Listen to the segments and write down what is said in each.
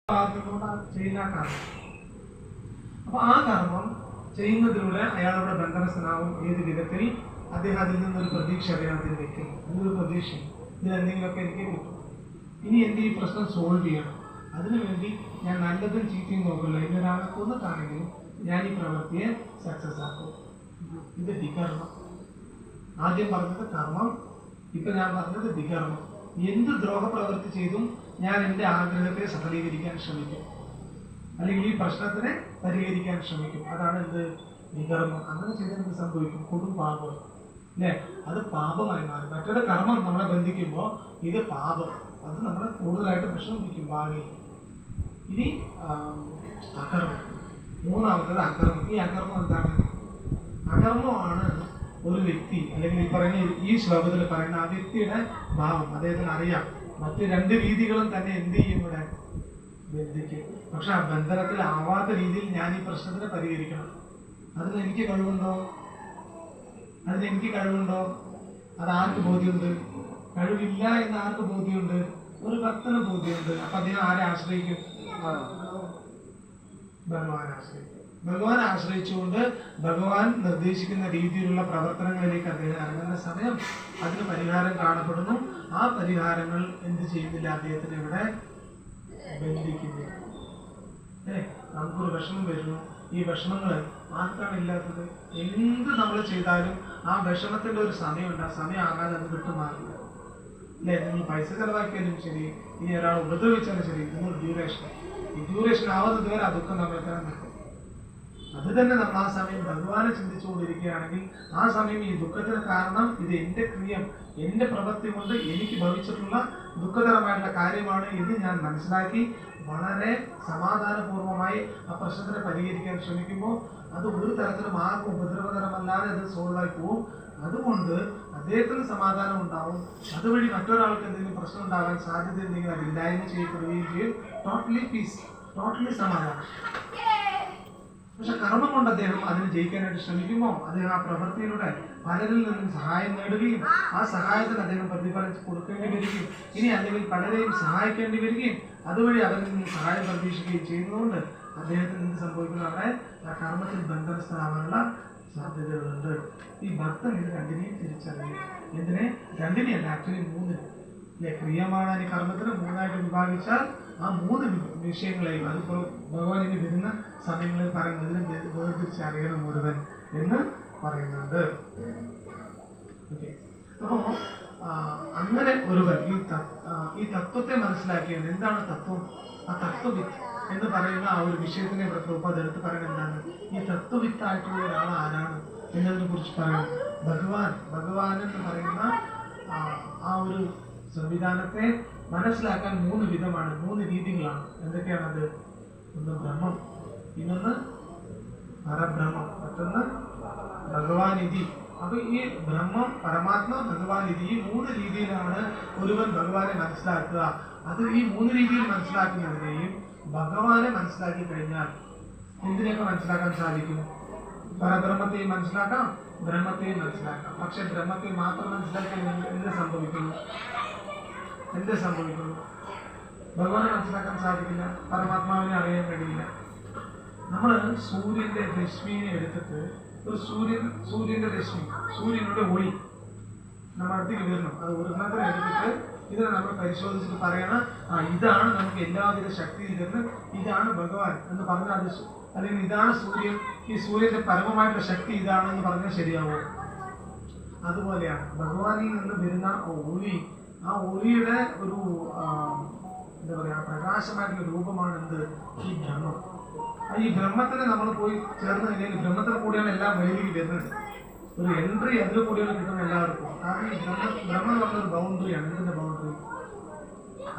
ചെയ്യുന്ന കർമ്മം. അപ്പൊ ആ കർമ്മം ചെയ്യുന്നതിലൂടെ അയാളുടെ ബന്ധനസ്ഥനാവും. ഏത് വിധത്തിൽ അദ്ദേഹം അതിൽ നിന്നൊരു പ്രതീക്ഷ അദ്ദേഹത്തിന് വെക്കും. എന്നൊരു പ്രതീക്ഷ, ഇതിലെന്തെങ്കിലുമൊക്കെ എനിക്ക് കിട്ടും, ഇനി എൻ്റെ ഈ പ്രശ്നം സോൾവ് ചെയ്യണം, അതിനുവേണ്ടി ഞാൻ നല്ലതും ചീത്തയും നോക്കില്ല, ഇന്നൊരാളെ കൊന്നിട്ടാണെങ്കിലും ഞാൻ ഈ പ്രവൃത്തിയെ സക്സസ് ആക്കും. ഇത് വികർമ്മം. ആദ്യം പറഞ്ഞത് കർമ്മം, ഇപ്പൊ ഞാൻ പറഞ്ഞത് വികർമ്മം. എന്ത് ദ്രോഹപ്രവൃത്തി ചെയ്തും ഞാൻ എൻ്റെ ആഗ്രഹത്തെ സഫലീകരിക്കാൻ ശ്രമിക്കും, അല്ലെങ്കിൽ ഈ പ്രശ്നത്തിനെ പരിഹരിക്കാൻ ശ്രമിക്കും. അതാണ് എന്ത് വികർമ്മം. അങ്ങനെ ചെയ്താൽ എന്ത് സംഭവിക്കും? കൊടും പാപം അല്ലേ? അത് പാപമായി മാറും. മറ്റൊരു കർമ്മം നമ്മളെ ബന്ധിക്കുമ്പോൾ ഇത് പാപം, അത് നമ്മളെ കൂടുതലായിട്ട് വിഷമിപ്പിക്കും ഭാവിയിൽ. ഇനി അകർമ്മം, മൂന്നാമത്തത് അകർമ്മം. ഈ അകർമ്മം എന്താണ്? അകർമ്മമാണ് ഒരു വ്യക്തി, അല്ലെങ്കിൽ ഈ പറയുന്ന ഈ ശ്ലോകത്തിൽ പറയുന്ന ആ വ്യക്തിയുടെ ഭാവം അദ്ദേഹത്തിന് അറിയാം. മറ്റ് രണ്ട് രീതികളും തന്നെ എന്ത് ചെയ്യും? ഇവിടെ ബന്ധിക്കും. പക്ഷെ ആ ബന്ധനത്തിൽ ആവാത്ത രീതിയിൽ ഞാൻ ഈ പ്രശ്നത്തിനെ പരിഹരിക്കണം. അതിനെനിക്ക് കഴിവുണ്ടോ? അത് ആർക്ക് ബോധ്യമുണ്ട്? കഴിവില്ല എന്ന് ആർക്ക് ബോധ്യമുണ്ട്? ഒരു ഭക്തന് ബോധ്യമുണ്ട്. അപ്പൊ അദ്ദേഹം ആരെ ആശ്രയിക്കും? ഭഗവാനെ ആശ്രയിക്കും. ഭഗവാനെ ആശ്രയിച്ചുകൊണ്ട് ഭഗവാൻ നിർദ്ദേശിക്കുന്ന രീതിയിലുള്ള പ്രവർത്തനങ്ങളിലേക്ക് അദ്ദേഹം ഇറങ്ങുന്ന സമയം അതിന് പരിഹാരം കാണപ്പെടുന്നു. ആ പരിഹാരങ്ങൾ എന്ത് ചെയ്യുന്നില്ല? അദ്ദേഹത്തിന് ഇവിടെ ബന്ധിക്കുന്നില്ല. നമുക്കൊരു വിഷമം വരുന്നു. ഈ വിഷമങ്ങൾ ആർക്കാണ് ഇല്ലാത്തത്? എന്ത് നമ്മൾ ചെയ്താലും ആ വിഷമത്തിന്റെ ഒരു സമയമുണ്ട്. ആ സമയം ആകാതെ അത് വിട്ടുമാറില്ല അല്ലെ? നിങ്ങൾ പൈസ ചെലവാക്കിയാലും ശരി, ഇനി ഒരാൾ ഉപദ്രവിച്ചാലും ശരി, നിങ്ങൾ ഡ്യൂറേഷൻ ആവുന്നത് വരെ ആ ദുഃഖം നമ്മളെ തന്നെ നിൽക്കും. അത് തന്നെ നമ്മൾ ആ സമയം ഭഗവാനെ ചിന്തിച്ചുകൊണ്ടിരിക്കുകയാണെങ്കിൽ ആ സമയം ഈ ദുഃഖത്തിന് കാരണം ഇത് എൻ്റെ ക്രിയം, എൻ്റെ പ്രവൃത്തി കൊണ്ട് എനിക്ക് ഭവിച്ചിട്ടുള്ള ദുഃഖകരമായിട്ടുള്ള കാര്യമാണ് എന്ന് ഞാൻ മനസ്സിലാക്കി വളരെ സമാധാനപൂർവമായി ആ പ്രശ്നത്തിനെ പരിഹരിക്കാൻ ശ്രമിക്കുമ്പോൾ അത് ഒരു തരത്തിലും ആർക്കും ഉപദ്രവകരമല്ലാതെ അത് സോൾവായി പോവും. അതുകൊണ്ട് അദ്ദേഹത്തിന് സമാധാനം ഉണ്ടാവും. അതുവഴി മറ്റൊരാൾക്ക് എന്തെങ്കിലും പ്രശ്നം ഉണ്ടാകാൻ സാധ്യത എന്തെങ്കിലും അത് ഇല്ലായ്മ ചെയ്യപ്പെടുകയും ചെയ്യും. ടോട്ടലി പീസ്, ടോട്ടലി സമാധാനം. പക്ഷെ കർമ്മം കൊണ്ട് അദ്ദേഹം അതിന് ജയിക്കാനായിട്ട് ശ്രമിക്കുമ്പോൾ അദ്ദേഹം ആ പ്രവൃത്തിയിലൂടെ പലരിൽ നിന്നും സഹായം നേടുകയും ആ സഹായത്തിന് അദ്ദേഹം പ്രതിഫലം കൊടുക്കേണ്ടി വരികയും ഇനി അല്ലെങ്കിൽ പലരെയും സഹായിക്കേണ്ടി വരികയും അതുവഴി അവരിൽ നിന്ന് സഹായം പ്രതീക്ഷിക്കുകയും ചെയ്യുന്നതുകൊണ്ട് അദ്ദേഹത്തിന് എന്ത് സംഭവിക്കുന്നു? അവിടെ ആ കർമ്മത്തിൽ ബന്ധനസ്ഥനാവാനുള്ള സാധ്യതകളുണ്ട്. ഈ ഭക്തൻ ഇത് രണ്ടിനെയും തിരിച്ചറിയും. ഇതിനെ രണ്ടിനെയല്ല, ആക്ച്വലി മൂന്നിന് ക്രിയമാണ്. ഈ കർമ്മത്തിന് മൂന്നായിട്ട് വിഭാഗിച്ചാൽ ആ മൂന്ന് വിഷയങ്ങളെയും അതിപ്പോൾ ഭഗവാൻ ഇനി വരുന്ന സമയങ്ങളിൽ പറയുന്നതിന് വേർതിരിച്ചറിയണം മുഴുവൻ എന്ന് പറയുന്നുണ്ട്. ഓക്കെ, അപ്പോൾ അങ്ങനെ ഒരുവൻ ഈ തത്വത്തെ മനസ്സിലാക്കിയത് എന്താണ് തത്വം? ആ തത്വവിത്ത് എന്ന് പറയുന്ന ആ ഒരു വിഷയത്തിനെ ഇവിടെ പ്രഭുപാദ് എടുത്ത് പറയുന്നത് എന്താണ്? ഈ തത്വവിത്തായിട്ടുള്ള ഒരാൾ ആരാണ് എന്നതിനെ കുറിച്ച് പറയണം. ഭഗവാൻ എന്ന് പറയുന്ന ആ ഒരു സംവിധാനത്തെ മനസ്സിലാക്കാൻ മൂന്ന് വിധമാണ്, മൂന്ന് രീതികളാണ്. എന്തൊക്കെയാണത്? ഒന്ന് ബ്രഹ്മം, ഇന്നൊന്ന് പരബ്രഹ്മം, മറ്റൊന്ന് ഭഗവാനിധി. അപ്പൊ ഈ ബ്രഹ്മം, പരമാത്മ, ഭഗവാനിധി, ഈ മൂന്ന് രീതിയിലാണ് ഒരുവൻ ഭഗവാനെ മനസ്സിലാക്കുക. അത് ഈ മൂന്ന് രീതിയിൽ മനസ്സിലാക്കുന്നതിനെയും ഭഗവാനെ മനസ്സിലാക്കി കഴിഞ്ഞാൽ എന്തിനെയൊക്കെ മനസ്സിലാക്കാൻ സാധിക്കും? പരബ്രഹ്മത്തെയും മനസ്സിലാക്കാം, ബ്രഹ്മത്തെയും മനസ്സിലാക്കാം. പക്ഷെ ബ്രഹ്മത്തെ മാത്രം മനസ്സിലാക്കിയാൽ എന്ത് സംഭവിക്കുന്നു? ഭഗവാനെ മനസ്സിലാക്കാൻ സാധിക്കില്ല, പരമാത്മാവിനെ അറിയാൻ കഴിയില്ല. നമ്മൾ സൂര്യന്റെ രശ്മിനെ എടുത്തിട്ട് ഒരു സൂര്യന്റെ രശ്മി, സൂര്യനുടെ ഒളി നമ്മുടെ അടുത്തേക്ക് വരണം. അത് ഒരെണ്ണത്തിന് എടുത്തിട്ട് ഇതിനെ നമ്മൾ പരിശോധിച്ചിട്ട് പറയണം, ഇതാണ് നമുക്ക് എല്ലാവിധ ശക്തി ഇതെന്ന്, ഇതാണ് ഭഗവാൻ എന്ന് പറഞ്ഞാൽ അത്, അല്ലെങ്കിൽ ഇതാണ് സൂര്യൻ, ഈ സൂര്യന്റെ പരമമായിട്ടുള്ള ശക്തി ഇതാണെന്ന് പറഞ്ഞാൽ ശരിയാവോ? അതുപോലെയാണ് ഭഗവാനിൽ നിന്ന് വരുന്ന ഒളി. ആ ഒളിയുടെ ഒരു എന്താ പറയാ, പ്രകാശമായിട്ടുള്ള രൂപമാണ് എന്ത്? ഈ ബ്രഹ്മം. ഈ ബ്രഹ്മത്തിന് നമ്മൾ പോയി ചേർന്ന് കഴിഞ്ഞാൽ ബ്രഹ്മത്തിന് കൂടിയാണ് എല്ലാം വെളിയിലേക്ക് വരുന്നത്. ഒരു എൻട്രി അതിൽ കൂടിയാണ് കിട്ടുന്നത് എല്ലാവർക്കും. കാരണം ഈ ബ്രഹ്മം എന്ന് പറഞ്ഞൊരു ബൗണ്ടറിയാണ്. എന്തിന്റെ ബൗണ്ടറി?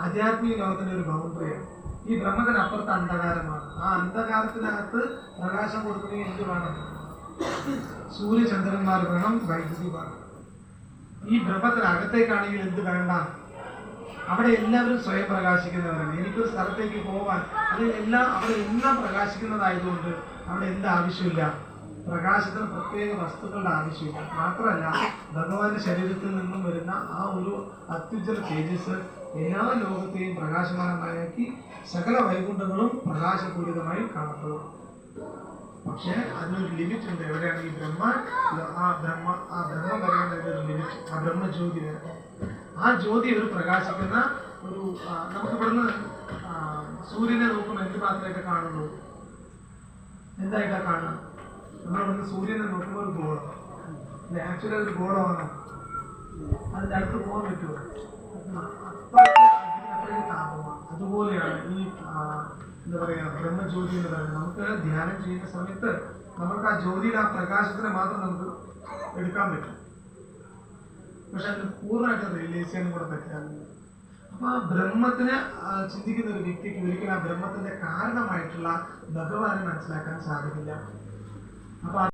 ആധ്യാത്മിക ലോകത്തിന്റെ ഒരു ബൗണ്ടറിയാണ്. ഈ ബ്രഹ്മത്തിന് അപ്പുറത്ത് അന്ധകാരമാണ്. ആ അന്ധകാരത്തിനകത്ത് പ്രകാശം കൊടുക്കണമെങ്കിൽ എന്ത് വേണം? സൂര്യചന്ദ്രന്മാർ വേണം, വൈദ്യുതി വേണം. ഈ ബ്രഹ്മത്തിനകത്തേക്കാണെങ്കിൽ എന്ത് വേണ്ട? അവിടെ എല്ലാവരും സ്വയം പ്രകാശിക്കുന്നവരാണ്. എനിക്കൊരു സ്ഥലത്തേക്ക് പോകാൻ അവിടെ എല്ലാം പ്രകാശിക്കുന്നതായതുകൊണ്ട് അവിടെ എന്ത് ആവശ്യമില്ല? പ്രകാശത്തിന് പ്രത്യേക വസ്തുക്കളുടെ ആവശ്യമില്ല. മാത്രമല്ല ഭഗവാന്റെ ശരീരത്തിൽ നിന്നും വരുന്ന ആ ഒരു അത്യുജ്വല തേജസ് എല്ലാ ലോകത്തെയും പ്രകാശമാനമാക്കി സകല വൈകുണ്ഠങ്ങളും പ്രകാശപൂരിതമായി കാണപ്പെടും. പക്ഷെ അതിനൊരു ലിമിറ്റ് ഉണ്ട്. എവിടെയാണ് ഈ ബ്രഹ്മം പറയുന്നതിന്റെ ഒരു ലിമിറ്റ്, ആ ബ്രഹ്മജ്യോതി വരെ. ആ ജ്യോതി ഒരു പ്രകാശിക്കുന്ന ഒരു നമുക്ക് ഇവിടുന്ന് സൂര്യനെ നോക്കുമ്പോൾ എന്ത് മാത്രമായിട്ട് കാണുന്നു? എന്തായിട്ടാ കാണുക? നമ്മളിവിടുന്ന് സൂര്യനെ നോക്കുമ്പോൾ ഒരു ഗോളം അല്ലെ? ആക്ച്വലി അതൊരു ഗോളമാണ്. അതിൻ്റെ അടുത്ത് പോകാൻ പറ്റുമോ? അത്രയ്ക്ക് താപമാണ്. അതുപോലെയാണ് ഈ എന്താ പറയുക ബ്രഹ്മജ്യോതി എന്ന് പറയുന്നത്. നമുക്ക് ധ്യാനം ചെയ്യുന്ന സമയത്ത് നമുക്ക് ആ ജ്യോതിയുടെ ആ പ്രകാശത്തിനെ മാത്രം നമുക്ക് എടുക്കാൻ പറ്റും. പക്ഷെ അതിന് പൂർണ്ണമായിട്ട് റിയലൈസ് ചെയ്യാനും കൂടെ പറ്റാറില്ല. അപ്പൊ ആ ബ്രഹ്മത്തിനെ ചിന്തിക്കുന്ന ഒരു വ്യക്തിക്ക് ഒരിക്കലും ആ ബ്രഹ്മത്തിന്റെ കാരണമായിട്ടുള്ള ഭഗവാനെ മനസ്സിലാക്കാൻ സാധിക്കില്ല. അപ്പൊ